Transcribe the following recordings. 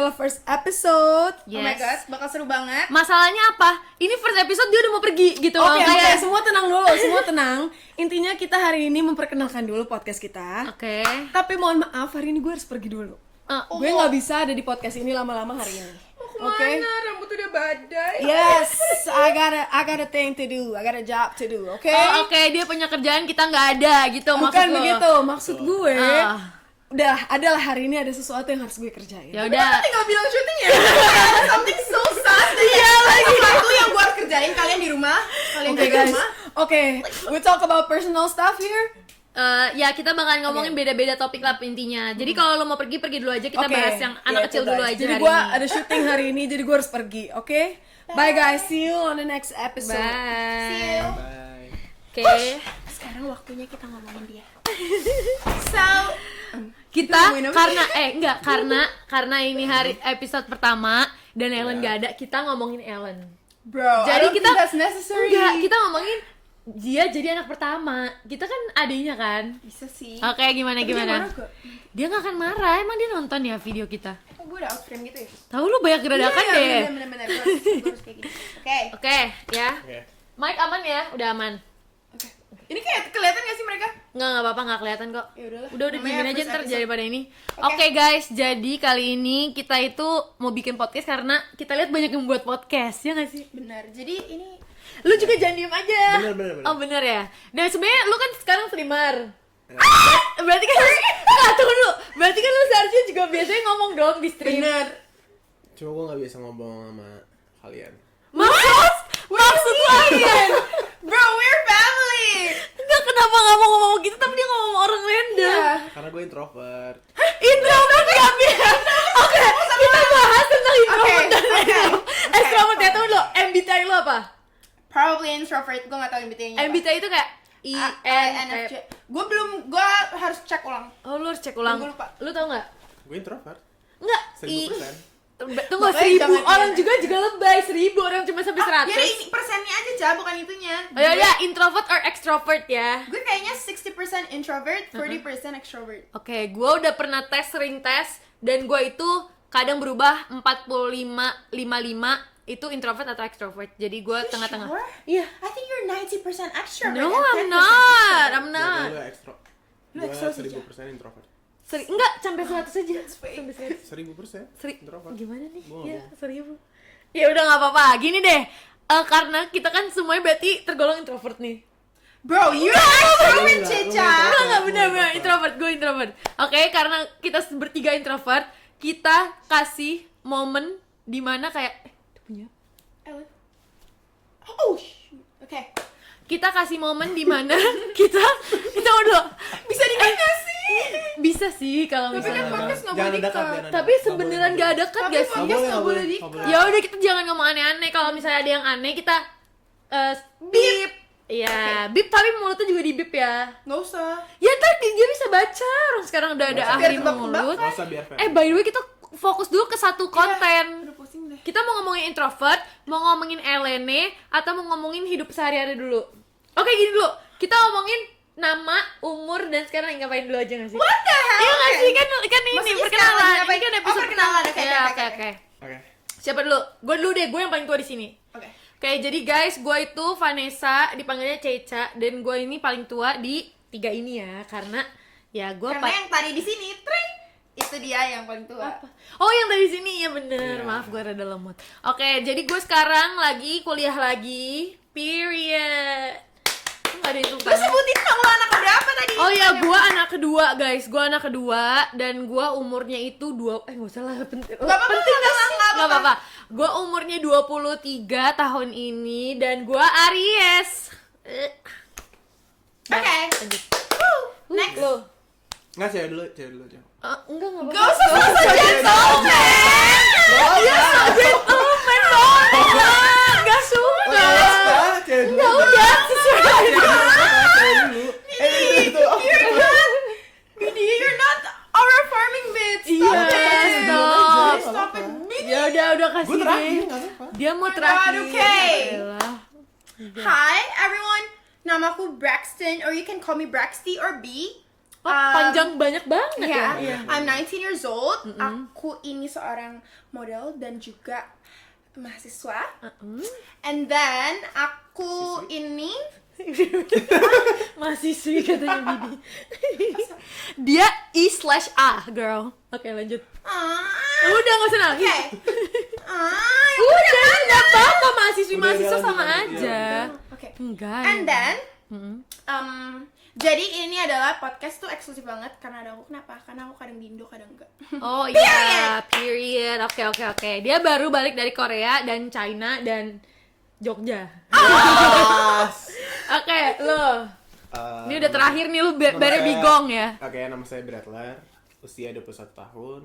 adalah first episode. Oh my god, bakal seru banget. Masalahnya apa? Ini first episode dia udah mau pergi gitu. Oke, semua tenang dulu, semua tenang. Intinya kita hari ini memperkenalkan dulu podcast kita. Oke. Tapi mohon maaf, hari ini gue harus pergi dulu. Gue nggak bisa ada di podcast ini lama-lama hari ini. Oke. Rambut udah badai. Yes, I got a thing to do, I got a job to do, oke? Oke, dia punya kerjaan kita nggak ada gitu. Bukan maksud lo. begitu, maksud gue. Ah. Udah, adalah hari ini ada sesuatu yang harus gue kerjain. Ya udah. Tinggal bilang syuting ya. Something so sad. Iya lagi. Sesuatu yang gue harus kerjain kalian di rumah. Kalian Oke di guys, rumah. oke, we talk about personal stuff here. Ya kita bakal ngomongin beda-beda topik lah intinya. Jadi kalau lo mau pergi dulu aja. Kita bahas yang anak kecil dulu aja. Jadi hari gue ini. ada syuting hari ini, jadi gue harus pergi, oke? Bye guys, see you on the next episode. Bye. See you. Bye. Oke. Sekarang waktunya kita ngomongin dia. Kita karena ini hari episode pertama dan Ellen gak ada, kita ngomongin Ellen. Bro, Jadi I don't kita think that's necessary. Enggak, kita ngomongin dia jadi anak pertama. Kita kan adiknya kan. Bisa sih. Oke, gimana? Dia marah gak? Dia gak akan marah. Emang dia nonton ya video kita? Oh, gue udah out frame gitu ya? Tahu lu banyak geradakan Iya, deh. bener-bener. Gue harus kayak gini. Oke. Oke, ya. Oke. Mike aman ya? Udah aman. Oke. Ini kayak kelihatan gak sih mereka? Nggak apa-apa, nggak kelihatan kok. Ya udahlah. Udah Namanya diemin aja first ntar episode. daripada ini. Oke. Oke guys, jadi kali ini kita itu mau bikin podcast karena kita lihat banyak yang buat podcast, ya nggak sih? Benar. Jadi ini Lu juga jangan diem aja. Bener. Oh bener ya. Nah sebenarnya lu kan sekarang streamer. Berarti kan nggak tunggu dulu. Berarti kan lu seharusnya juga biasanya ngomong dong di stream. benar. Cuma gue gak biasa ngomong sama kalian. Maksud kalian? Bro, we're family. Enggak, kenapa nggak mau ngomong gitu tapi dia ngomong sama orang random. Iya. Karena gue introvert. Introvert nggak bisa. Oke, kita bahas tentang introvert dan extrovert ya. Tunggu dulu, MBTI lu apa? Probably introvert. Gue gak tau MBTI-nya apa. MBTI itu kayak INFJ. Gue harus cek ulang. Oh, lu harus cek ulang. Gue lupa. Lu tau nggak? Gue introvert. Nggak. 1000%. Tunggu, Makanya 1000 jangan orang iya. juga lebay. 1000 orang cuma sampai 100. Jadi ini persennya aja, Ca, bukan itunya. Oh ya, introvert or extrovert ya. Gue kayaknya 60% introvert, 40% extrovert. Oke, gue udah pernah sering tes dan gue itu kadang berubah 45-55 itu introvert atau extrovert. Jadi gue tengah-tengah. Sure? Iya. I think you're 90% extrovert. No, and 10% I'm not. extrovert. I'm not. Gue ekstro. Lu Gue ekstro sih, 1000% introvert. Enggak, sampai 100 aja. Sampai 100. 1000% introvert. Gimana nih? Gua Ya, ngomong. 1000. Ya udah nggak apa-apa. Gini deh. Karena kita kan semuanya berarti tergolong introvert nih. Bro, you're extrovert, Enggak, Cica. Enggak benar-benar introvert, gue introvert. Oke, karena kita bertiga introvert, kita kasih momen dimana kayak itu punya. Ellen. Oh, shoot. Oke. Kita kasih momen dimana kita dulu. Bisa di-cut nggak sih? Bisa sih kalau Tapi kan misalnya. podcast nggak Jangan boleh dekat, di-cut. jangan. Tapi sebenarnya nggak dekat Tapi guys. podcast nggak boleh di-cut. Ya udah kita jangan ngomong aneh-aneh. Kalau misalnya ada yang aneh kita bip. Iya, bip tapi mulutnya juga di bip ya. Nggak usah. Ya ntar dia bisa baca. Orang sekarang udah ada Nggak usah. ahli Biar tebak-tebakan. mulut. Gak usah biar fair. By the way kita fokus dulu ke satu konten. Udah pusing deh. Kita mau ngomongin introvert, mau ngomongin Elene, atau mau ngomongin hidup sehari-hari dulu. Oke gini dulu, kita ngomongin nama, umur, dan sekarang ngapain dulu aja gak sih? What the hell? Iya gak Okay. sih? Kan ini Maksudnya perkenalan, sekarang ini ngapain? kan Oh, episode perkenalan, oke, Iya, oke. Oke. Siapa dulu? Gue dulu deh, gue yang paling tua di sini. Oke. Oke, jadi guys, gue itu Vanessa, dipanggilnya Ceca, dan gue ini paling tua di tiga ini ya, karena ya gue Karena yang tadi di sini, tring, itu dia yang paling tua. Oh yang dari sini ya bener, Iya. maaf gue rada lemot. Oke, jadi gue sekarang lagi kuliah lagi, period. Nggak ada itu Lu sebutin dong lo anak berapa tadi? Oh ya, gue anak kedua guys, gue anak kedua dan gue umurnya itu nggak usah lah penting. apa-apa, Penting nggak sih? nggak Nggak apa-apa. Gue umurnya 23 tahun ini dan gue Aries. Oke. Lanjut. Next. Lo. Nggak, cewek dulu. Enggak apa-apa. Gak usah so gentleman. Iya, so gentleman banget. Gak suka. Cewek dulu. Ya udah, sesuai. Bidi, you're not our farming bitch. Iya, stop. Stop it, Bidi. Ya udah kasih Gue terakhir, deh. nggak apa-apa. Dia mau Oh my terakhir. God, okay. Yaelah. Hi everyone, namaku Braxton, or you can call me Braxty or B. Oh, panjang banyak banget ya. Iya, I'm 19 years old. Aku ini seorang model dan juga mahasiswa. And then aku ini Mahasiswi katanya Bibi. Dia I/A girl. Oke, lanjut. Udah gak usah nangis. Oke. Udah, enggak apa-apa, mahasiswa sama aja. Oke. Enggak. And then jadi ini adalah podcast tuh eksklusif banget karena ada aku. Kenapa? Karena aku kadang di Indo, kadang enggak. Oh iya, period. Oke. Dia baru balik dari Korea dan China dan Jogja. Oke, lo. Ini udah terakhir nih, lu bare bigong ya. Oke, nama saya Bradler. Usia 21 tahun,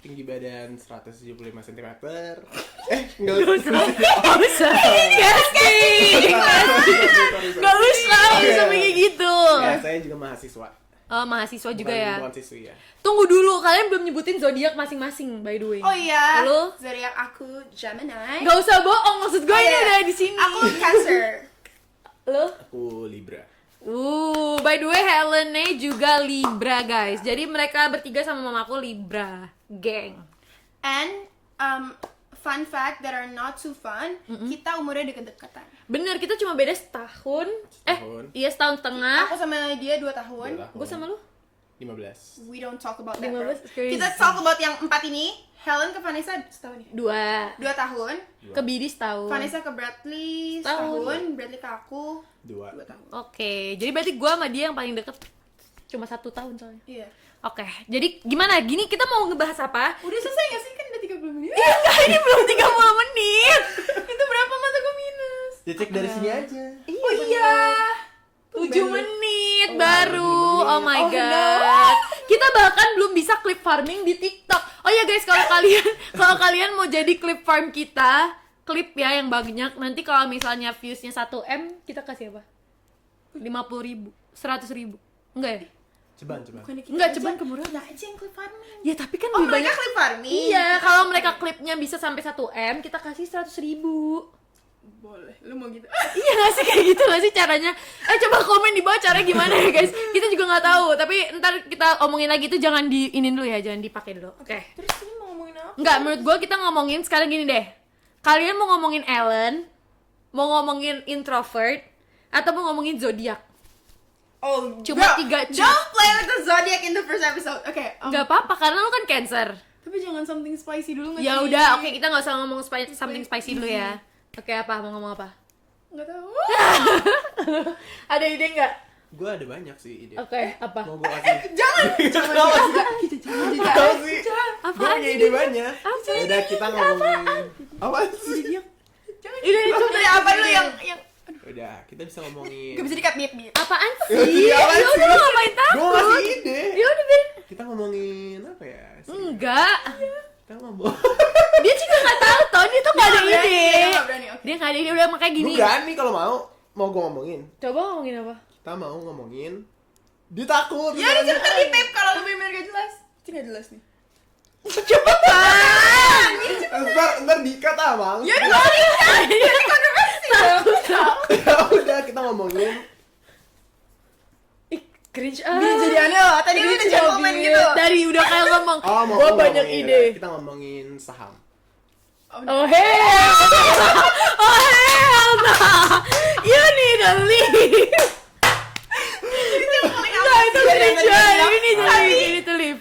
tinggi badan 175 cm. Enggak usah. Gak usah kayak gitu. Ya, saya juga mahasiswa. Oh, mahasiswa juga ya. Bukan siswi ya. Tunggu dulu, kalian belum nyebutin zodiak masing-masing by the way. Oh iya. Lu? Zodiak aku Gemini. Gak usah bohong, maksud gue ini udah di sini. Aku Cancer. Lo? Aku Libra. By the way, Helene juga Libra, guys. Jadi mereka bertiga sama mamaku Libra, geng. And fun fact that are not too fun, kita umurnya deket-deketan. Bener, kita cuma beda setahun. Setahun. Iya setahun setengah. Aku sama dia 2 tahun. Gue sama lu? 15. We don't talk about that. 15 bro. is crazy. Kita talk about yang 4 ini. Helen ke Vanessa setahun ya? 2. 2 tahun. Ke Bidi setahun. Vanessa ke Bradley setahun. Bradley ke aku 2 tahun. Oke, jadi berarti gue sama dia yang paling deket cuma 1 tahun soalnya. Iya. Oke, jadi gimana? Gini kita mau ngebahas apa? Udah selesai gak sih? Kan udah 30 menit. Enggak, ini belum 30 menit. Itu berapa mata gue minus? Ya cek dari sini aja. Oh iya. 7 menit baru. Oh my Oh, god. Kita bahkan belum bisa clip farming di TikTok. Oh ya guys, kalau kalian mau jadi clip farm kita, klip ya yang banyak. Nanti kalau misalnya viewsnya 1M, kita kasih apa? 50.000, 100.000. Enggak ya? Ceban. Enggak, ceban kemurahan. Nah aja yang clip farming. Ya tapi kan Oh lebih mereka banyak. clip farming? Iya, kalau mereka klipnya bisa sampai 1M, kita kasih 100.000. Boleh, lu mau gitu? Iya gak sih, kayak gitu gak sih caranya? Coba komen di bawah caranya gimana ya guys. Kita juga gak tahu, tapi ntar kita omongin lagi itu jangan diinin dulu ya, jangan dipakai dulu. Oke. Terus ini mau ngomongin apa? Enggak, menurut gue kita ngomongin sekarang gini deh. Kalian mau ngomongin Ellen, mau ngomongin introvert, atau mau ngomongin zodiak? Oh, Cuma bro, 3 don't play with the zodiac in the first episode. Oke. Gak apa-apa, karena lu kan Cancer. Tapi jangan something spicy dulu nggak Ya sih? udah, oke, kita gak usah ngomong something spicy dulu ya. Oke, apa? Mau ngomong apa? Nggak tahu. Ada ide nggak? Gue ada banyak sih ide. Oke, apa? Mau gue kasih. Jangan. Tahu sih. Apa Gue punya ide banyak. Udah kita ngomongin. Apa sih? Ide itu Dari apa dulu yang Udah, kita bisa ngomongin. gak bisa dikat bip. apaan Ya, sih? apaan Ya udah sih? lu ngapain Gue takut? ngasih ide. Ya udah biarin. Kita ngomongin apa ya? Enggak. Kita ngomong. Dia juga nggak tahu toh, dia tuh nggak ada ide. Dia nggak berani. Oke. Dia nggak ada ide, udah makanya Gue gini. berani kalau mau gue ngomongin. Coba ngomongin apa? Kita mau ngomongin. Dia takut. Ya udah cerita di tape kalau lu bener gak jelas. Itu nggak jelas nih. Cepetan. Ntar dikat ah bang. Ya udah balik kan. Jadi kontroversi dong. Ya udah kita ngomongin. Ih, cringe Jadi aneh loh. Tadi lu udah jangan komen gitu. Dari udah kayak ngomong, Oh mau gua ngomongin, banyak ya. ide. Kita ngomongin saham. Oh hell, oh hell nah, you need a leave. Enggak, itu cringe aja, ini to leave.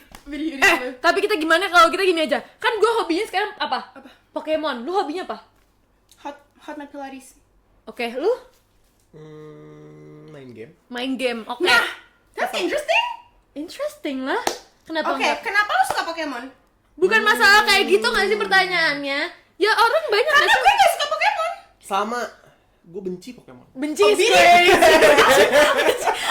Tapi kita gimana kalau kita gini aja? Kan gue hobinya sekarang apa? Apa? Pokemon. Lu hobinya apa? Hot Mat Pilates. Oke, lu Main game. main game. Oke. Nah, that's interesting. Interesting lah. Kenapa Oke, enggak? kenapa lu suka Pokemon? Bukan masalah kayak gitu nggak sih pertanyaannya? Ya orang banyak Karena nggak gue sih gak suka Pokemon. Sama. Gue benci Pokemon. benci is crazy.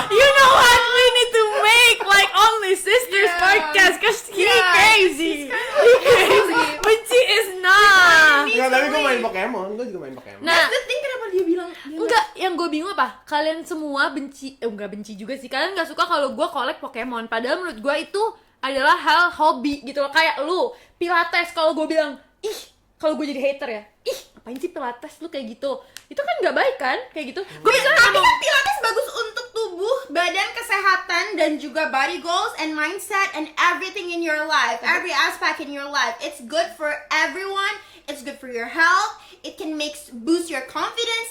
You know what? We need to make like only sisters Yeah. podcast cause he Yeah, crazy. he's kind He crazy. Benci is not. Enggak, tapi gue main Pokemon. Gue juga main Pokemon. Nah, The thing kenapa dia bilang enggak, yang gue bingung apa? Kalian semua benci, enggak benci juga sih. Kalian nggak suka kalau gue collect Pokemon. Padahal menurut gue itu adalah hal hobi gitu loh. Kayak lu, Pilates, kalau gue bilang, ih, kalau gue jadi hater ya, ih, ngapain sih Pilates lu kayak gitu? Itu kan nggak baik kan? Kayak gitu. Gue bisa Tapi ngomong, kan Pilates bagus untuk tubuh tubuh, badan, kesehatan, dan juga body goals and mindset and everything in your life, every aspect in your life. It's good for everyone. It's good for your health. It can boost your confidence.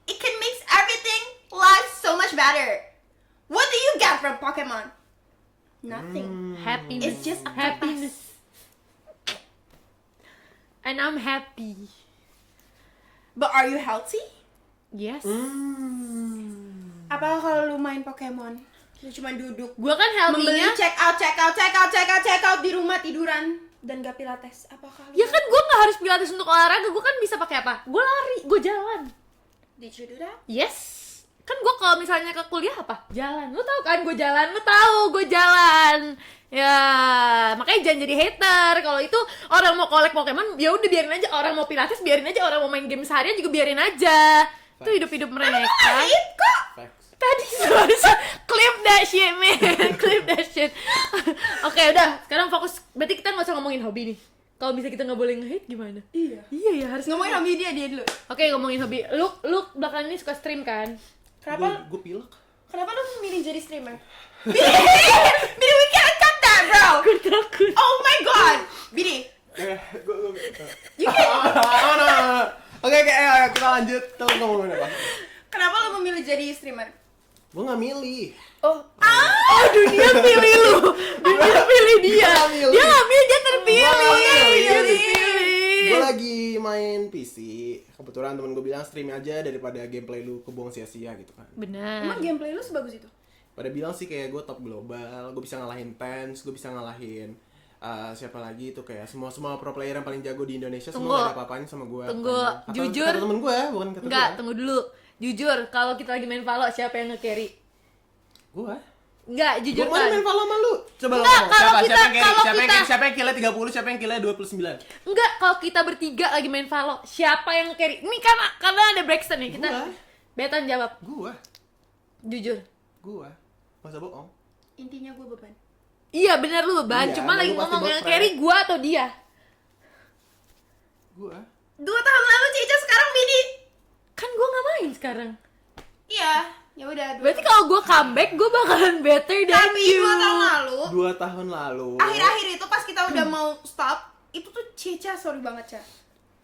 It can make everything life so much better. What do you get from Pokemon? Nothing. Happiness. It's just a happiness. And I'm happy. But are you healthy? Yes. Apa kalau lu main Pokemon? Lu cuma duduk, Gua kan membeli healthy-nya. check out di rumah tiduran dan gak pilates. Apakah lu Ya kan gue nggak harus pilates untuk olahraga, gue kan bisa pakai apa? Gue lari, gue jalan. did you do that? Yes. Kan gue kalau misalnya ke kuliah apa? Jalan. Lu tahu kan gue jalan, lu tahu gue jalan. Ya, makanya jangan jadi hater. Kalau itu orang mau collect Pokemon, ya udah biarin aja. Orang mau pilates biarin aja. Orang mau main game seharian juga biarin aja. Itu hidup-hidup mereka. Ait kok. Facts. Tadi clip that shit man. Clip that shit. Oke, udah. Sekarang fokus. Berarti kita nggak usah ngomongin hobi nih. Kalau bisa kita nggak boleh nge-hate gimana? Iya. Iya ya, harus Ngomongin hobi dia dulu. Oke, ngomongin hobi. Lu belakangan ini suka stream kan? Kenapa Gue pilek. kenapa lu milih jadi streamer? Bidi, we can't cut that, bro. Gue takut. Oh my god. Bidi, you can. Oke, ayo kita lanjut. Tahu ngomongin apa? Kenapa lu memilih jadi streamer? Gue nggak milih. Oh, Oh, dunia pilih lu. Dunia pilih dia. Gua nggak milih. Dia nggak milih, dia terpilih. Gua nggak milih. Dia terpilih. Gue lagi main PC. Kebetulan temen gue bilang stream aja daripada gameplay lu kebuang sia-sia gitu kan. Benar. emang gameplay lu sebagus itu? Pada bilang sih kayak gue top global, gue bisa ngalahin Pens, gue bisa ngalahin siapa lagi itu kayak semua pro player yang paling jago di Indonesia. Tunggu. Semua gak ada apa-apanya sama gue. Tunggu. Jujur. Kata temen gue, bukan kata Enggak, gue. tunggu dulu. Jujur, kalau kita lagi main Valo, siapa yang nge-carry? Gue. Enggak, jujur Gue main kan? Valo sama lu. Coba lo Enggak, ngomong. kalau Siapa, kita- siapa yang carry? kalau Siapa yang kita- carry? Siapa yang killnya 30, siapa yang killnya 29? Enggak, kalau kita bertiga lagi main Valo, siapa yang carry? Ini karena ada Braxton nih, kita Gua. Betan jawab, Gue. jujur. Gue. Masa bohong? Intinya gue beban. Iya bener lu Ban, Iya, cuma lu lagi pasti ngomong yang botrek. carry gua atau dia. Gue. 2 tahun lalu Cica, sekarang Bidi. Kan gua nggak main sekarang. Iya, ya udah. Berarti kalau gua comeback, gua bakalan better than tapi you. 2 tahun lalu, 2 tahun lalu. akhir-akhir itu pas kita udah mau stop, itu tuh Cica sorry banget, Ca.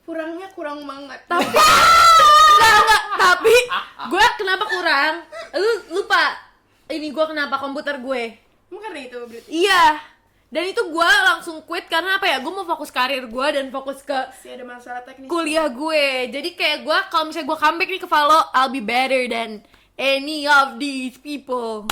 Kurangnya kurang banget. Tapi enggak, tapi gua kenapa kurang? Lu lupa. Ini gua kenapa komputer gue. Emang karena itu berarti Iya. Dan itu gua langsung quit karena apa ya? Gua mau fokus karir gua dan fokus ke sih ada masalah teknis. kuliah gue. Jadi kayak gua kalau misalnya gua comeback nih ke Valo, I'll be better than any of these people.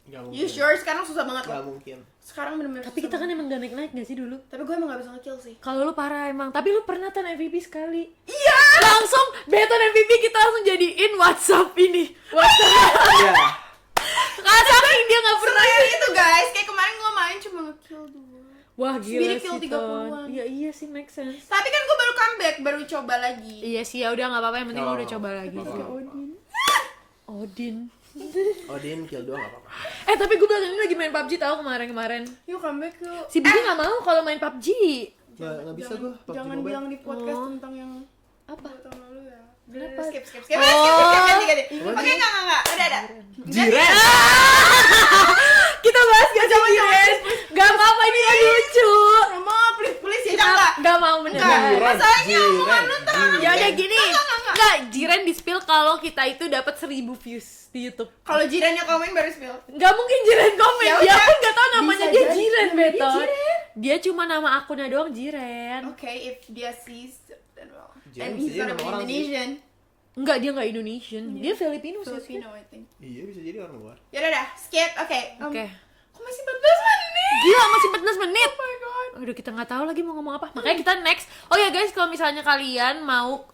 Gak mungkin. You sure? Sekarang susah banget Gak loh. mungkin. Sekarang bener-bener Tapi kita kan emang gak naik-naik gak sih dulu? Tapi gue emang gak bisa nge-kill sih. Kalau lu parah emang, tapi lu pernah tan MVP sekali. Iya! Langsung Beton MVP kita langsung jadiin WhatsApp ini. WhatsApp. Iya. Karena saking dia gak pernah. Kayak itu guys, kayak kemarin gue main cuma nge-kill 2. Wah gila Sendiri sih kill Ton. 30-an. Iya iya sih make sense. Tapi kan gue baru comeback, baru coba lagi. Iya sih ya udah nggak apa-apa yang penting lu Oh. udah coba lagi. Oh. Odin. Odin kill 2 gak apa-apa. Tapi gue belakangan ini lagi main PUBG tau kemarin-kemarin. Yuk comeback yuk. Si Bibi nggak mau kalau main PUBG. Gak bisa gue. Jangan bilang di podcast Oh. tentang yang Apa? 2 tahun lalu ya. Kenapa? Skip. Oh. Ganti. Oke, enggak. Udah. Jiren. Kita bahas gak sih Jiren? Gak apa-apa ini lagi lucu. Mama, please ya jangan. Gak mau beneran. Jiren. Masalahnya omongan lu Ya udah gini. Enggak, Jiren di spill kalau kita itu dapat 1000 views di YouTube. Kalau jirannya komen baru spill. Gak mungkin Jiren komen. Ya Dia udah. pun gak tahu namanya Bisa dia jadi Jiren namanya dia Beton. Jiren. Dia cuma nama akunnya doang Jiren. Oke, if dia sees then well. Jiren And he's bisa jadi gonna be nama orang sih. Indonesian. Enggak, dia enggak Indonesian. Dia Filipino sih. Filipino, I think. Iya bisa jadi orang luar. Ya udah, skip. Oke. Oke. Kok masih 14 menit? Gila masih 14 menit. Oh my god. Aduh kita nggak tahu lagi mau ngomong apa. Makanya kita next. Oh ya guys, kalau misalnya kalian mau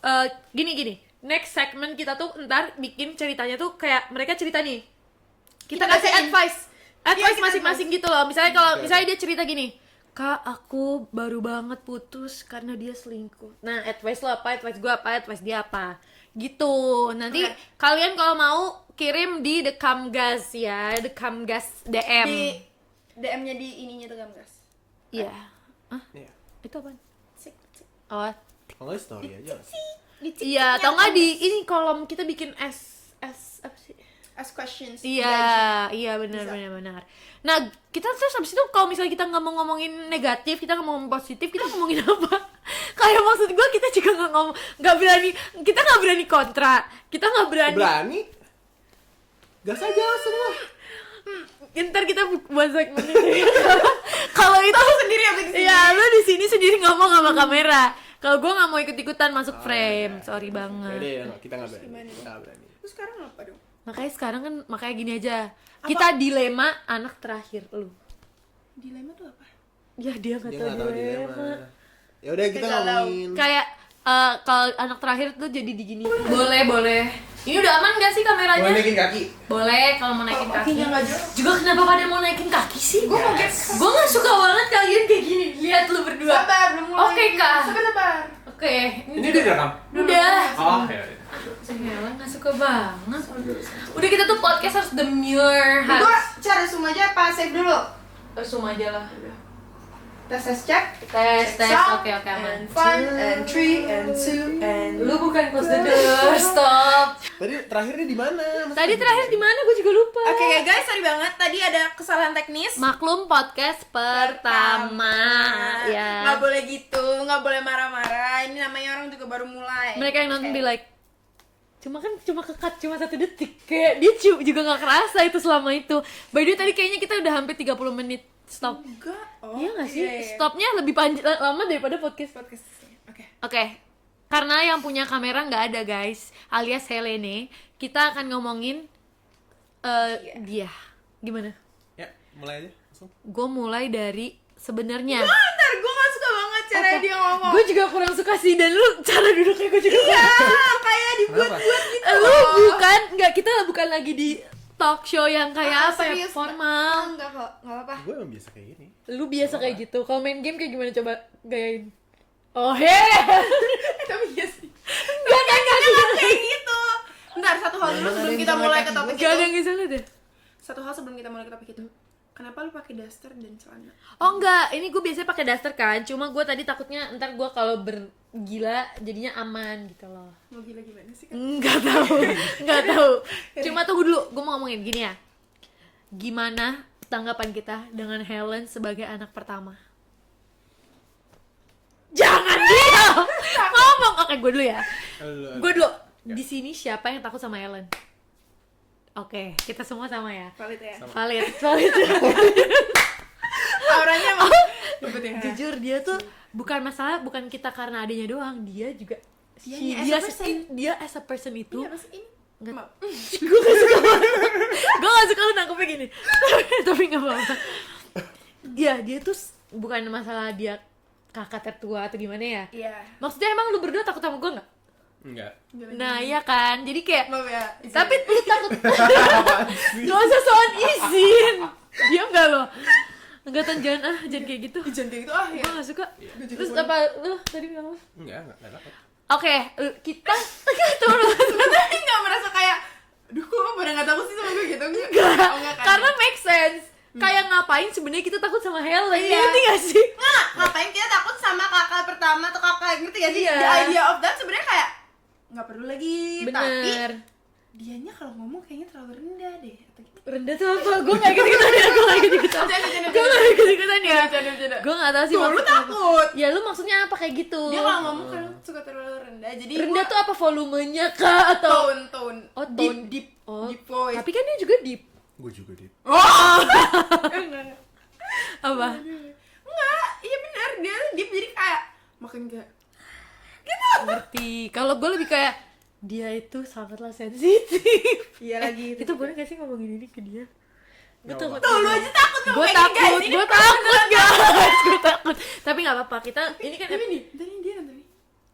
gini. Next segment kita tuh ntar bikin ceritanya tuh kayak mereka cerita nih. Kita Kita kasih bacain. advice. Advice kita masing-masing gitu loh. Misalnya kalau Oke. misalnya dia cerita gini. Kak, aku baru banget putus karena dia selingkuh. Nah, advice lo apa? Advice gue apa? Advice dia apa? Gitu. Nanti Oke. kalian kalau mau kirim di The Kamgas ya, The Kamgas DM. Di DM-nya di ininya tuh guys. Iya. Hah? Iya. Itu apa? Sik. Oh, Kalau nggak story aja. iya, atau nggak di ini kolom kita bikin S apa sih? ask questions. Iya, iya benar Bisa. benar. Nah, kita terus habis itu kalau misalnya kita nggak mau ngomongin negatif, kita nggak mau ngomong positif, kita ngomongin apa? Kayak maksud gue kita juga nggak berani, kita nggak berani kontra, kita nggak berani. Berani? Gas aja semua. Ntar kita buat segmen itu. Kalau itu Sendiri apa di sini? ya lu di sini sendiri ngomong sama kamera. Kalau gue nggak mau ikut-ikutan masuk frame, sorry Yaudah banget. ya, kita nggak berani. Kita nggak berani. Terus sekarang apa dong? Makanya sekarang kan makanya gini aja. Kita dilema anak terakhir lu. Dilema tuh apa? Ya dia nggak Dia tahu nggak tahu dilema. dilema. Ya udah kita Galau. ngomongin. Kayak kalau anak terakhir tuh jadi digini. Boleh. Ini udah aman gak sih kameranya? Boleh naikin kaki. Boleh kalau mau naikin kaki. Kakinya nggak jelas. Juga kenapa pada mau naikin kaki sih? Gue nggak suka banget kalian kayak gini. Lihat lu berdua. Sabar, belum mulai. Oke, Kak. Sabar. Oke. Ini udah direkam? Udah. Oh, ya. Saya nggak suka banget. Udah kita tuh podcast harus demure, Gua harus cara zoom aja apa save dulu? zoom aja lah. Tes cek. Tes. Sound, Oke aman. and 5 and 3 and 2 and Lu bukan close the door, stop. Tadi terakhirnya di mana? Tadi terakhir di mana? Gue juga lupa. Oke guys, sorry banget. Tadi ada kesalahan teknis. Maklum podcast pertama. Ya. Nggak boleh gitu, nggak boleh marah-marah. Ini namanya orang juga baru mulai. Mereka yang nonton Oke. di like. Cuma kekat cuma 1 detik. Kayak dia juga nggak kerasa itu selama itu. By the way tadi kayaknya kita udah hampir 30 menit stop. Enggak. Oh, Iya nggak sih? iya. Stopnya lebih panjang lama daripada podcast. Podcast. Oke. Oke, karena yang punya kamera nggak ada guys, alias Helene, kita akan ngomongin dia. Gimana? Ya, mulai aja. Langsung. Gue mulai dari sebenarnya. Bentar, gue gak suka banget cara dia ngomong. Gue juga kurang suka sih, dan lu cara duduknya gue juga. Iya, kayak dibuat-buat gitu. Lu bukan, kita bukan lagi di talk show yang kayak apa ya, serius, formal. Enggak kok, enggak apa-apa. Gue emang biasa kayak gini. Lu biasa kayak gitu. Kalau main game kayak gimana coba gayain? Oh he. Tapi iya sih. Gak Kayak gitu. Bentar, satu hal dulu sebelum kita mulai ke topik Gak ada itu. yang bisa lihat ya? Satu hal sebelum kita mulai ke topik itu. Kenapa lu pakai daster dan celana? Oh enggak, ini gue biasanya pakai daster kan. Cuma gue tadi takutnya ntar gue kalau bergila jadinya aman gitu loh. Mau gila gimana sih kan? Enggak tahu. Cuma tunggu dulu, gue mau ngomongin gini ya. Gimana tanggapan kita dengan Helen sebagai anak pertama? Jangan diam. Ngomong. Oke, gue dulu ya. Gue dulu. Di sini siapa yang takut sama Helen? Oke, kita semua sama ya. Valid ya. Valid. Auranya emang ribet ya. Jujur dia tuh bukan kita karena adanya doang, dia juga Dianya as a person. dia as a person itu Iya, pasti ini. Nggak. Maaf. gue gak suka banget. Gue gak suka lu nangkepnya gini. Tapi gak apa-apa. Dia tuh bukan masalah dia kakak tertua atau gimana ya. Iya. Maksudnya emang lu berdua takut sama gue gak? Enggak. Nah iya kan, jadi kayak Maaf ya. tapi lu takut. Gak usah soal izin. Diam gak lo? Enggak tan jangan kayak gitu. Jangan kayak gitu ah ya. Gue gak suka. Gue juga Terus suka. apa lu tadi bilang apa? Enggak takut. Oke, kita tunggu. Tapi nggak merasa kayak, aduh kok pada nggak takut sih sama gue gitu? Enggak. Oh, enggak kan? Karena make sense. Kayak ngapain sebenarnya kita takut sama Helen? Iya. Ngerti gak sih? Nggak, ngapain kita takut sama kakak pertama atau kakak, ngerti gak sih? Iya. The idea of that sebenarnya kayak nggak perlu lagi. Tapi Bener. dianya kalau ngomong kayaknya terlalu rendah deh. Atau gitu. Rendah tuh apa? Gue gak ikut-ikutan ya. Gue gak ikut-ikutan ya. Bercanda. Gue gak tau sih Tuh, lu maksudnya apa. takut. Ya lu maksudnya apa kayak gitu? Dia kalau ngomong kadang suka terlalu rendah. Jadi Rendah gua- tuh apa volumenya kah? Atau tone. Oh, Deep, tone. deep, Oh, deep voice. tapi kan dia juga deep. Gue juga deh. Oh. Apa? Enggak, iya benar dia deep jadi kayak makin gak gitu. Ngerti. Kalau gue lebih kayak dia itu sangatlah sensitif. Iya lagi. Itu boleh gak sih ngomongin ini ke dia? Gue Nggak takut. Tuh lu aja takut ngomong Gue kayak gini, guys. takut, Ini gue takut guys, gue takut. Tapi nggak apa-apa, kita ini kan Tapi nih, tadi dia nonton nih.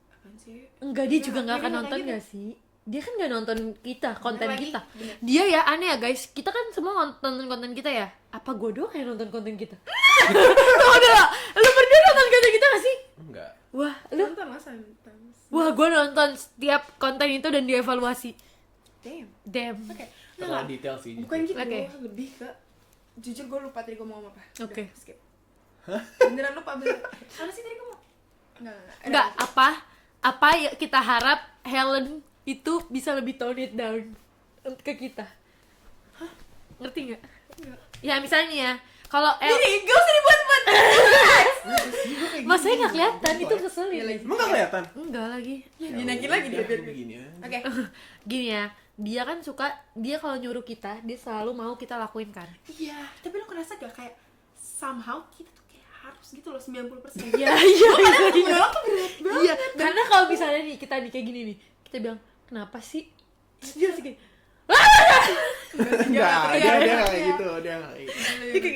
Apaan sih? enggak, dia juga nggak akan Dia nonton kayak nggak sih? Dia kan nggak nonton kita, konten lagi, kita. bener. Dia ya aneh ya guys, kita kan semua nonton konten kita ya. Apa gue doang yang nonton konten kita? Tuh udah, lu berdua nonton konten kita nggak sih? Enggak. Wah, lu, Nonton lah sometimes. wah gue nonton setiap konten itu dan dievaluasi. Damn. Damn. Oke. Terlalu detail sih. Bukan gitu, Oke. lebih ke jujur gue lupa tadi gue mau ngomong apa. Oke. Udah, skip. Beneran lupa bener. Apa sih tadi gue mau? Enggak. Enggak, apa ya kita harap Helen itu bisa lebih tone it down ke kita. Ngerti nggak? Ya misalnya nih ya, kalau Ini gak usah dibuat-buat. masanya nggak kelihatan itu keselin. Emang gak kelihatan? Enggak lagi. Dinaikin lagi dia biar begini ya. Oke. Gini ya, dia kan suka, dia kalau nyuruh kita, dia selalu mau kita lakuin kan. Iya, tapi lu ngerasa gak kayak somehow kita tuh kayak harus gitu loh 90%. Iya iya Menolak tuh berat banget. iya. Karena kalau misalnya nih kita nih kayak gini nih, kita bilang kenapa sih? Terus dia langsung kayak, Enggak, dia gak kayak gitu, dia gak kayak gitu.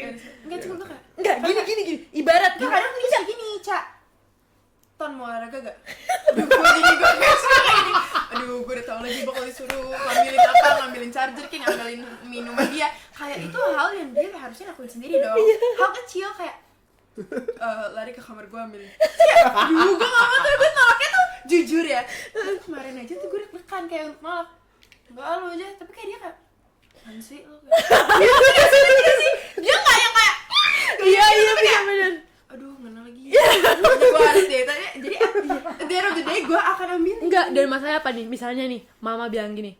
Enggak cuma tuh kayak enggak gini. Ibarat Gak kadang dia kayak gini, Ca. Ton mau olahraga gak? Aduh, gue kayak suka kayak gini. Aduh, gue udah tau lagi bakal disuruh ngambilin apa, ngambilin charger, kayak ngambilin minuman dia. Kayak itu hal yang dia harusnya lakuin sendiri dong. Hal kecil kayak lari ke kamar gue ambilin. Aduh, gue gak mau tuh, gue nolaknya tuh jujur ya. Kemarin aja tuh gue deg-degan kayak untuk nolak. Enggak, lu aja, tapi kayak dia kayak apaan sih lu? Dia gak yang kayak iya benar. aduh mana lagi gue harus deh jadi at the end of the day gue akan ambil Enggak, dan masalahnya apa nih? Misalnya nih, mama bilang gini,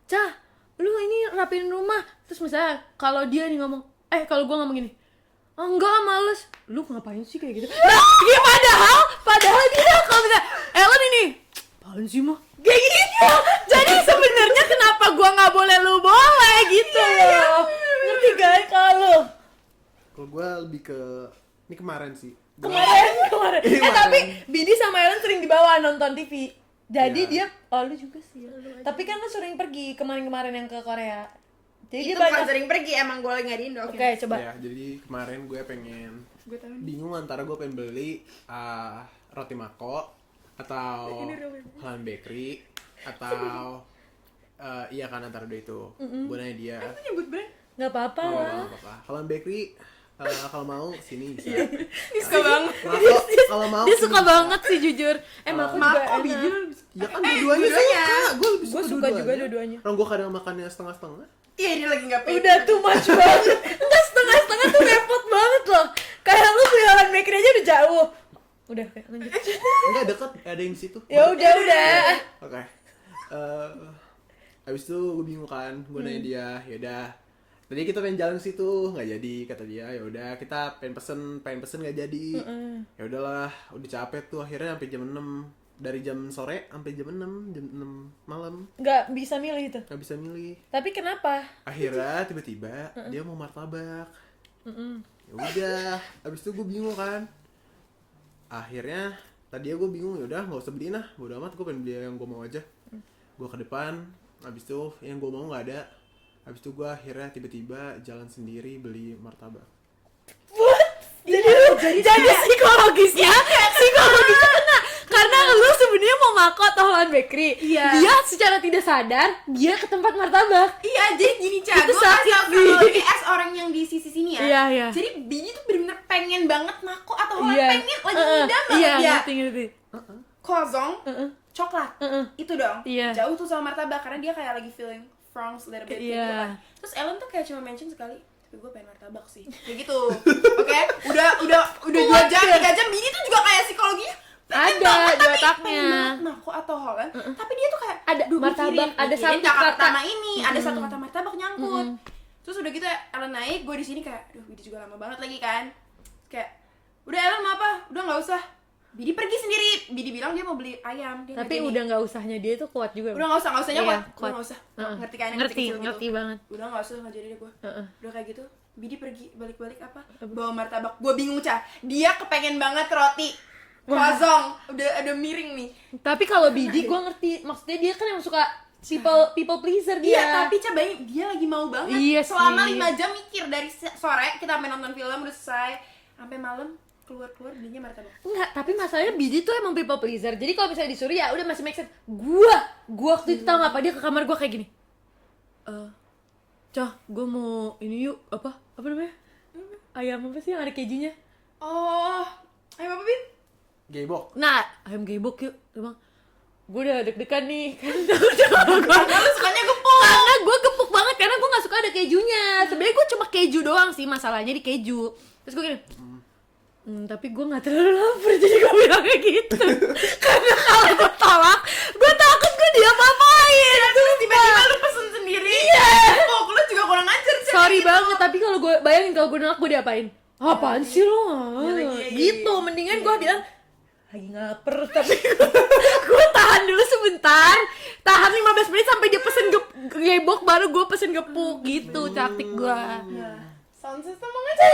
Cah, lu ini rapiin rumah. Terus misalnya kalau dia nih ngomong, kalau gue ngomong gini, enggak males, lu ngapain sih kayak gitu? Nah, ya padahal dia kalau misalnya, Ellen ini, apaan sih mah? Kayak gitu. Jadi sebenarnya kenapa gue nggak boleh, lu boleh gitu loh? Ngerti gak kalau? Kalau gue lebih ke ini kemarin sih. Kemarin. Kemarin. Tapi Bidi sama Ellen sering dibawa nonton TV. Jadi Iya. dia, lu juga sih. Tapi kan lu sering pergi kemarin-kemarin yang ke Korea. Jadi itu dia bukan sering pergi emang gue lagi nggak di Indo. Oke, coba. Ya, jadi kemarin gue pengen Gue tahu nih. bingung antara gue pengen beli roti Mako atau Halan Bakery atau iya kan antara dua itu. Gue nanya dia. Itu nyebut brand. Nggak apa-apa Oh, lah. nggak apa-apa. Halan Bakery kalau mau sini bisa. Ini suka banget. Mako kalau mau Dia sini suka bisa. banget sih jujur. Emang aku juga Mako enak. biji Ya kan dua-duanya dua-duanya. suka. Gue lebih Gue suka juga dua-duanya. Orang gue kadang makannya setengah-setengah. Iya dia lagi nggak pede. Udah too much banget. Enggak, setengah-setengah tuh repot banget loh. Kayak lu beli Halan Bakery aja udah jauh. Udah, kayak lanjut. Enggak deket, ada yang di situ. Ya udah. Oke. Habis itu gue bingung kan, gue nanya dia, yaudah. Tadi kita pengen jalan ke situ, nggak jadi kata dia. Ya udah, kita pengen pesen nggak jadi. Ya udahlah, udah capek tuh akhirnya sampai jam 6. Dari jam sore sampai jam 6 malam. Nggak bisa milih itu. Nggak bisa milih. Tapi kenapa? Akhirnya tiba-tiba dia mau martabak. Ya udah, habis itu gue bingung kan. Akhirnya tadi gue bingung, ya udah nggak usah beliin lah, bodo amat, gue pengen beli yang gue mau aja. Gue ke depan, habis itu yang gue mau nggak ada. Habis itu gue akhirnya tiba-tiba jalan sendiri beli martabak. Jadi psikologisnya kena. Karena lu sebenarnya mau Mako atau Halan Bakery. Iya. Dia secara tidak sadar dia ke tempat martabak. Iya, jadi gini Ca, Itu gue kasih sakit, kronologi as orang yang di sisi sini ya. Iya. Jadi Biji tuh bener-bener pengen banget Mako atau Halan, Iya. pengen lagi ngidam banget Iya, dia. ngerti. Kozong, coklat, itu dong. Iya. Jauh tuh sama martabak karena dia kayak lagi feeling France little bit gitu Iya. kan. Terus Ellen tuh kayak cuma mention sekali, tapi gue pengen martabak sih. Kayak gitu. Oke, udah 2 jam, 3 jam Biji tuh juga kayak psikologinya pengen Ada banget, di tapi otaknya. pengen banget Mako atau Holland, tapi dia tuh kayak Ada martabak, ada mikirin satu kata kata. pertama ini, ada satu kata martabak nyangkut. Terus udah gitu Ellen naik, gue di sini kayak, aduh Bidi juga lama banget lagi kan. Kayak, udah Ellen mau apa? Udah nggak usah. Bidi pergi sendiri. Bidi bilang dia mau beli ayam. Dia Tapi nggak jadi. udah nggak usahnya dia tuh kuat juga. Udah nggak usah Iya, nyokot. kuat. Udah nggak usah. Ngerti kan? yang Ngerti kecil-kecil gitu. ngerti banget. Udah nggak usah, nggak jadi deh gue. Udah kayak gitu. Bidi pergi balik-balik apa? Bawa martabak. Gue bingung Ca. Dia kepengen banget roti. Kosong. Udah miring nih. Tapi kalau Bidi gue ngerti. Maksudnya dia kan yang suka people pleaser dia. Iya, tapi Ca bayangin dia lagi mau banget. Iya Selama sih. 5 jam mikir dari sore kita sampai nonton film udah selesai sampai malam keluar belinya martabak. Enggak, tapi masalahnya Bidi tuh emang people pleaser. Jadi kalau misalnya disuruh ya udah masih make sense. Gua waktu itu tau gak apa, dia ke kamar gua kayak gini. Cah, gua mau ini yuk, apa namanya? Ayam apa sih yang ada kejunya? Oh, ayo apa Bin? Geybok. Nah, ayam geybok yuk. Emang gue udah deg-degan nih kan. Karena lu sukanya gepuk. Karena gue gepuk banget karena gue nggak suka ada kejunya. Sebenarnya gue cuma keju doang sih, masalahnya di keju. Terus gue gini, tapi gue nggak terlalu lapar jadi gue bilang kayak gitu. Karena kalau gue tolak, gue takut gue diapa-apain. Terus tiba-tiba lu pesen sendiri. Iya. Gepuk. juga kurang ajar sih. Sorry gitu. banget, tapi kalau gue bayangin kalau gue nolak gue diapain? Apaan sih lo? Iya, Gitu, mendingan gue bilang lagi ngaper, tapi gue tahan dulu sebentar, tahan 15 menit sampai dia pesen gebok baru gue pesen gepuk gitu, taktik gue. Sound system aja.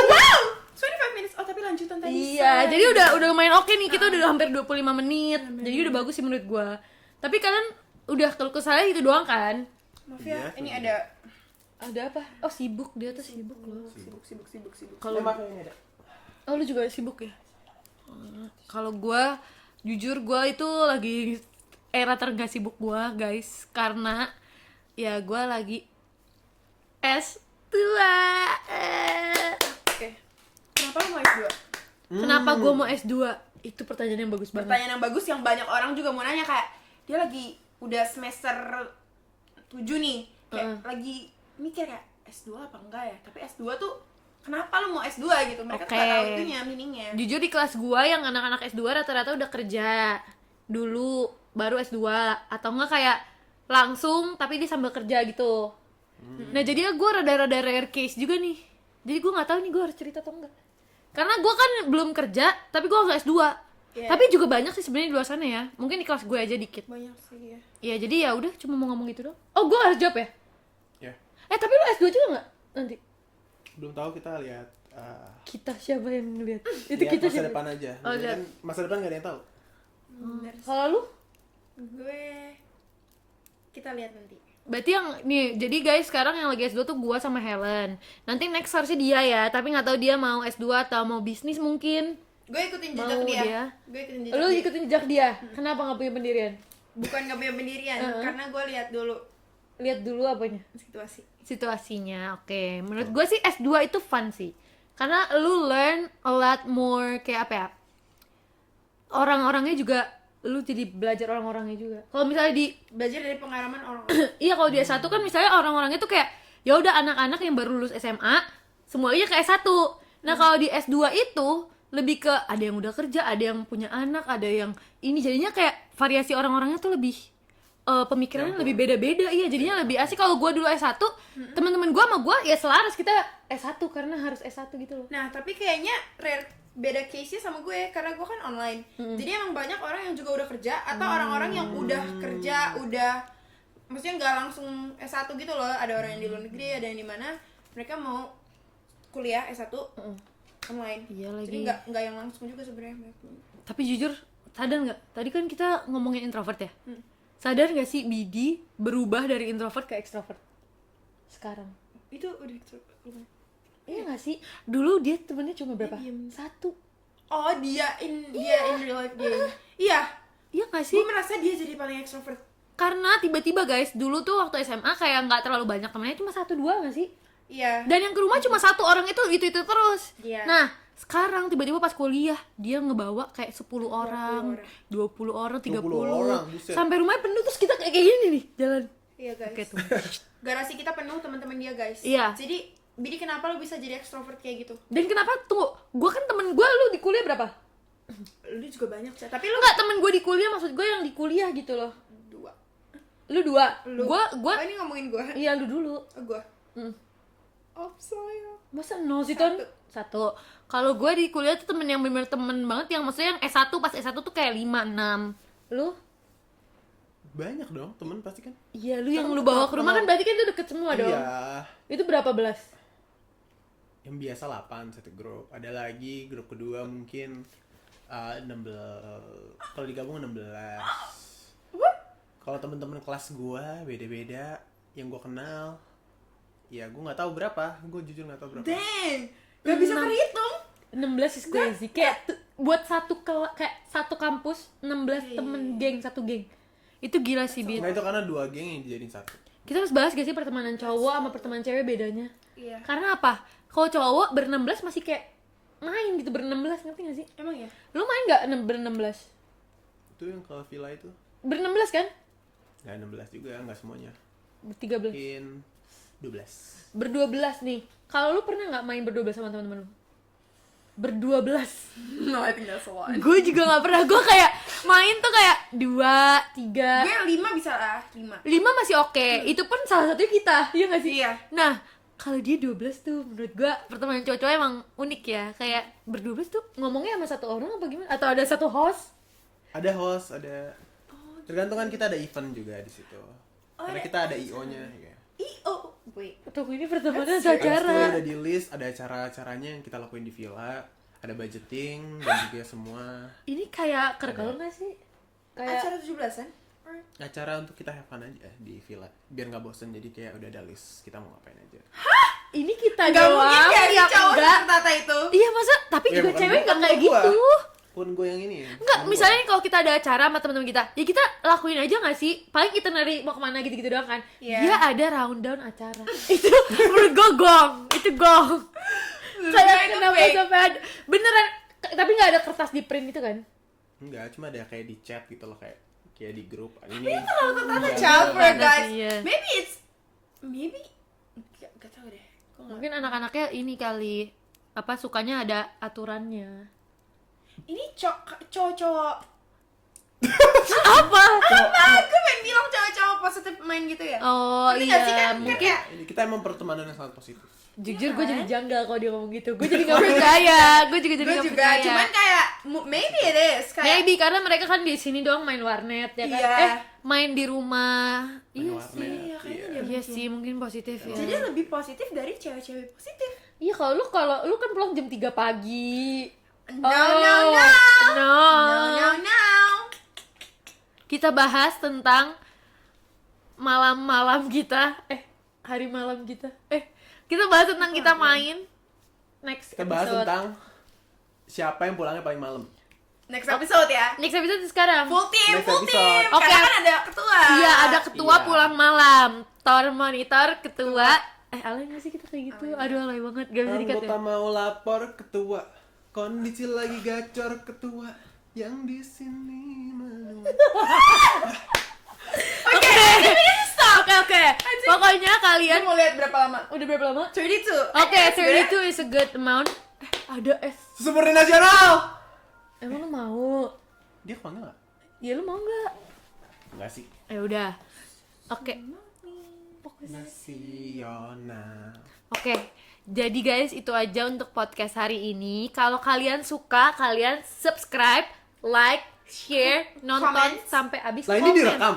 Wow. 25 minutes. Oh, tapi lanjutan tadi. Iya, jadi udah lumayan oke nih, kita udah hampir 25 menit, jadi udah bagus sih menurut gue. Tapi kalian udah keluh kesah itu doang kan? Maaf ya, Iya, ini sebenarnya. ada Ada apa? Oh sibuk, dia tuh sibuk loh. sibuk. Kalau ini ada. oh lu juga sibuk ya? Kalau gue jujur gue itu lagi era tergak sibuk gue guys, karena ya gue lagi S2. Oke. Kenapa lu mau S2? Kenapa gue mau S2? Itu pertanyaan yang bagus banget. Pertanyaan yang bagus yang banyak orang juga mau nanya, kayak dia lagi udah semester 7 nih, kayak lagi mikir kayak S2 apa enggak ya? Tapi S2 tuh kenapa lu mau S2 gitu? Mereka tuh Oke. gak tahu itunya, meaningnya. Jujur di kelas gue yang anak-anak S2 rata-rata udah kerja dulu baru S2, atau enggak kayak langsung tapi dia sambil kerja gitu. Nah jadi gue rada-rada rare case juga nih. Jadi gue nggak tahu nih gue harus cerita atau enggak. Karena gue kan belum kerja tapi gue nggak S2. Yeah. Tapi juga banyak sih sebenarnya di luar sana ya. Mungkin di kelas gue aja dikit. Banyak sih ya. Ya jadi ya udah cuma mau ngomong gitu doang. Oh gue harus jawab ya? Ya, Tapi lu S2 juga nggak nanti? belum tahu, kita lihat. Kita siapa yang ngeliat? Itu Lihat kita masa siapa? depan aja. Oh, Maksudnya lihat. kan masa depan gak ada yang tahu. Kalau lu? Gue kita lihat nanti. Berarti yang nih, jadi guys sekarang yang lagi S2 tuh gua sama Helen. Nanti next harusnya dia ya, tapi nggak tahu dia mau S2 atau mau bisnis mungkin. Gue ikutin Mau jejak dia. dia. Gue ikutin jejak Lu dia. ikutin jejak dia. Kenapa nggak punya pendirian? Bukan gak punya pendirian, karena gue lihat dulu Lihat dulu apanya? situasi. Situasinya. Oke. Menurut gua sih S2 itu fun sih. Karena lu learn a lot more, kayak apa ya? Orang-orangnya juga, lu jadi belajar orang-orangnya juga. Kalau misalnya di Belajar dari pengalaman orang. iya kalau di S1 kan misalnya orang-orangnya tuh kayak ya udah anak-anak yang baru lulus SMA semuanya ke S1. Nah, kalau di S2 itu lebih ke ada yang udah kerja, ada yang punya anak, ada yang ini, jadinya kayak variasi orang-orangnya tuh lebih pemikirannya lebih beda-beda. Iya, jadinya lebih asik. Kalau gue dulu S1, teman-teman gue sama gue ya selaras, kita S1 karena harus S1 gitu loh. Nah, tapi kayaknya beda case-nya sama gue, karena gue kan online. Jadi emang banyak orang yang juga udah kerja, atau orang-orang yang udah kerja, maksudnya nggak langsung S1 gitu loh. Ada orang yang di luar negeri, ada yang di mana mereka mau kuliah S1 online. Iya lagi. Jadi nggak yang langsung juga sebenarnya. Tapi jujur, sadar nggak? Tadi kan kita ngomongin introvert ya. Sadar nggak sih Bidi berubah dari introvert ke extrovert sekarang? Itu udah Iya nggak sih? Dulu dia temennya cuma berapa? diem. 1. Oh, dia in real life dia. Iya. Iya nggak sih? Gue merasa dia jadi paling extrovert. Karena tiba-tiba guys, dulu tuh waktu SMA kayak nggak terlalu banyak temennya, cuma 1-2 nggak sih? Iya. Dan yang ke rumah cuma 1 orang itu terus. Iya. Nah, sekarang tiba-tiba pas kuliah dia ngebawa kayak 10 orang, 20 orang, 30 orang, buset. sampai rumahnya penuh, terus kita kayak gini nih jalan. Iya guys. Oke tuh. Garasi kita penuh teman-teman dia guys. Iya. Jadi Bidi kenapa lu bisa jadi extrovert kayak gitu? Dan kenapa tunggu? Gua kan temen gua, lu di kuliah berapa? Lu juga banyak sih. Tapi lu Enggak, temen gue di kuliah, maksud gue yang di kuliah gitu loh. 2. Lu 2. Lu. Gua Oh, ini ngomongin gua. iya lu dulu. Oh, gua. saya. Masa no sih Ton? 1. Kalau gue di kuliah tuh temen yang bener temen banget, yang maksudnya yang S1 pas S1 tuh kayak 5-6. Lu? Banyak dong temen pasti kan. Iya, lu yang lu bawa ke rumah kan berarti kan itu deket semua dong. Iya. Itu berapa belas? Yang biasa 8 satu grup. Ada lagi grup kedua mungkin 16. Kalau digabung 16. Kalau temen-temen kelas gua beda-beda yang gua kenal, ya gua nggak tahu berapa. Gua jujur nggak tahu berapa. Dang. Gak bisa terhitung. 16 is crazy. Kayak buat kayak satu kampus 16 temen geng, satu geng. Itu gila sih, Bin. Nggak, itu karena 2 geng yang dijadiin satu. Kita harus bahas gak sih pertemanan cowok sama pertemanan cewek bedanya? Iya. Karena apa? Kalau cowok ber-16 masih kayak main gitu, ber-16, ngerti gak sih? Emang ya? Lu main gak ber-16? Itu yang ke villa itu Ber-16 kan? nggak 16 juga, nggak semuanya. Ber-13. Mungkin 12. Ber-12 nih. Kalau lu pernah gak main ber-12 sama teman-teman lu? ber-12. No, I think that's a lot. Gue juga nggak pernah. Gue kayak main tuh kayak 2, 3, Gue 5 bisa lah, 5. 5 masih oke. Itu pun salah satunya kita, iya nggak sih? Iya. Nah, kalau dia 12 tuh menurut gue pertemanan cowok-cowok emang unik ya. Kayak ber-12 tuh ngomongnya sama satu orang apa gimana? Atau ada satu host? Ada host, ada tergantung kan, kita ada event juga di situ. Karena ada- kita ada IO-nya ya. Oh, wait. Tunggu, ini pertemanan Habis itu acara. udah di list, ada acara-acaranya yang kita lakuin di villa, ada budgeting dan juga semua Ini kayak kerkel nggak sih? Kayak Acara 17-an? acara untuk kita have fun aja di villa. Biar nggak bosen, jadi kayak udah ada list kita mau ngapain aja. ini kita Gak doang mungkin ya si yang cowok enggak. Tata itu. Iya masa? Tapi Ya, juga bukan cewek gua, nggak kayak gua. gitu. Pun gue yang ini ya. Enggak, temen gua. misalnya nih kalau kita ada acara sama teman-teman kita, ya kita lakuin aja nggak sih? Paling kita nari mau kemana gitu-gitu doang kan. Iya. Dia ada rundown acara. Itu menurut gue gong, itu gong. Kayak itu kenapa fake. sampai ada beneran, tapi nggak ada kertas di print itu kan? Enggak, cuma ada kayak di chat gitu loh, kayak di grup. Ini Tata iya, caper, bener guys. sih, iya. Maybe gak tau deh. Mungkin anak-anaknya ini kali apa sukanya ada aturannya. Ini cowok-cowok. Apa? Gue pengen bilang cowok-cowok positif main gitu ya. Oh Ngerti nggak sih, iya, kan mungkin kayak ini kita emang pertemanan yang sangat positif. jujur gue kan? jadi janggal kalau dia ngomong gitu. Gue jadi nggak percaya. Gue juga jadi gue nggak juga, percaya. cuman kayak maybe it is kayak Maybe karena mereka kan di sini doang main warnet ya kan. Iya. Main di rumah. Main Iya warnet, sih. iya, kayaknya iya. Iya sih, mungkin positif ya. jadi lebih positif dari cewek-cewek positif. Iya kalau lu kan pulang jam 3 pagi. No, Oh, no, no. no. No, no. Kita bahas tentang malam-malam kita. Hari malam kita. Kita bahas tentang kita main. Next Kita bahas episode. tentang siapa yang pulangnya paling malam. Next episode ya. Next episode sekarang. Full team, Next full episode. team. Oke. Karena kan ada ketua. Iya, ada ketua Iya. pulang malam. Tor monitor, ketua. Alay gak sih kita kayak gitu? Aduh, alay banget. Gak bisa dikat Anggota ya? mau lapor ketua. Kondisi lagi gacor ketua. Yang di sini menunggu. Oke. Pokoknya Dia kalian mau lihat berapa lama? udah berapa lama? 32. Oke, That's good. 32 is a good amount. Ada S. Susu murni nasional. Emang lu mau? Dia kepanggil nggak? Ya lu mau nggak? Nggak sih. Ya udah. Oke. Nasional. Oke. Jadi guys, itu aja untuk podcast hari ini. Kalau kalian suka, kalian subscribe, like, share, nonton Comment. sampai habis. Lah ini komen. direkam.